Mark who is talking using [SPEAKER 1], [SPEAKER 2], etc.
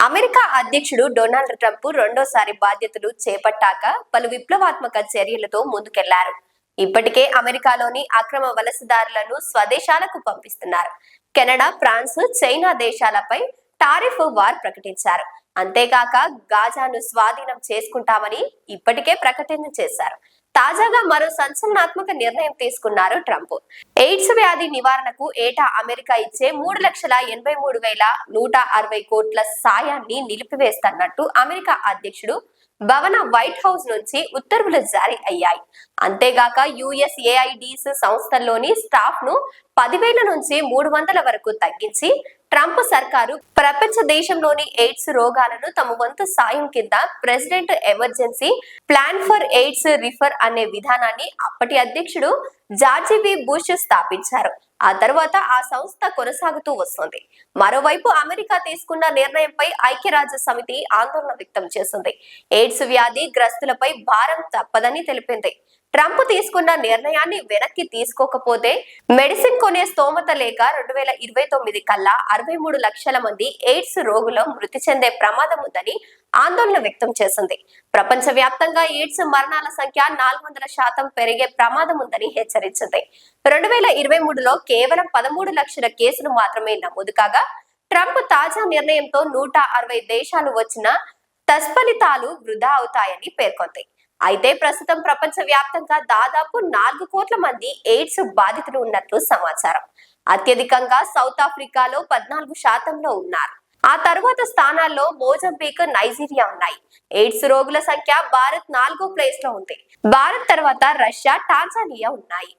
[SPEAKER 1] America అధ్యక్షుడు Donald Trump రెండోసారి బాధ్యతలు చేపట్టాక పలు విప్లవాత్మక చర్యలతో ముందుకెళ్లారు. ఇప్పటికే అమెరికాలోని అక్రమ వలసదారులను స్వదేశాలకు పంపిస్తున్నారు. కెనడా, ఫ్రాన్స్, చైనా దేశాలపై టారిఫ్ వార్ ప్రకటించారు. అంతేకాక గాజాను స్వాధీనం చేసుకుంటామని ఇప్పటికే ప్రకటన చేశారు. తాజాగా మరో సంచలనాత్మక నిర్ణయం తీసుకున్నారు ట్రంప్. ఎయిడ్స్ వ్యాధి నివారణకు ఏటా అమెరికా ఇచ్చే 3,83,160 కోట్ల సాయాన్ని నిలిపివేస్తున్నట్టు అమెరికా అధ్యక్షుడు భవన వైట్ హౌస్ నుంచి ఉత్తర్వులు జారీ అయ్యాయి. అంతేగాక యుఎస్ఏఐడిస్ సంస్థల్లోని స్టాఫ్ ను 10,000 నుంచి 300 వరకు తగ్గించి ట్రంప్ సర్కారు ప్రపంచ దేశంలోని ఎయిడ్స్ రోగాలను తమ వంతు సాయం కింద president emergency plan for AIDS refer అనే విధానాన్ని అప్పటి అధ్యక్షుడు జార్జి బి. బుష్ స్థాపించారు. ఆ తర్వాత ఆ సంస్థ కొనసాగుతూ వస్తుంది. మరోవైపు అమెరికా తీసుకున్న నిర్ణయంపై ఐక్యరాజ్య సమితి ఆందోళన వ్యక్తం చేసింది. ఎయిడ్స్ వ్యాధి గ్రస్తులపై భారం తప్పదని తెలిపింది. ట్రంప్ తీసుకున్న నిర్ణయాన్ని వెనక్కి తీసుకోకపోతే మెడిసిన్ కొనే స్తోమత లేక 2029 కల్లా 63 లక్షల మంది ఎయిడ్స్ రోగులు మృతి చెందే ప్రమాదం ఉందని ఆందోళన వ్యక్తం చేసింది. ప్రపంచ వ్యాప్తంగా ఎయిడ్స్ మరణాల సంఖ్య 400% పెరిగే ప్రమాదం ఉందని హెచ్చరించింది. 2023లో కేవలం 13 లక్షల కేసులు మాత్రమే నమోదు కాగా ట్రంప్ తాజా నిర్ణయంతో 160 దేశాలు వచ్చిన తత్ఫలితాలు వృధా అవుతాయని పేర్కొంది. అయితే ప్రస్తుతం ప్రపంచ వ్యాప్తంగా దాదాపు 4 కోట్ల మంది ఎయిడ్స్ బాధితులు ఉన్నట్లు సమాచారం. అత్యధికంగా సౌత్ ఆఫ్రికాలో 14% ఉన్నారు. ఆ తరువాత స్థానాల్లో మోజంబిక్, నైజీరియా ఉన్నాయి. ఎయిడ్స్ రోగుల సంఖ్య భారత్ 4వ ప్లేస్ లో ఉంది. భారత్ తర్వాత రష్యా, టాంజానియా ఉన్నాయి.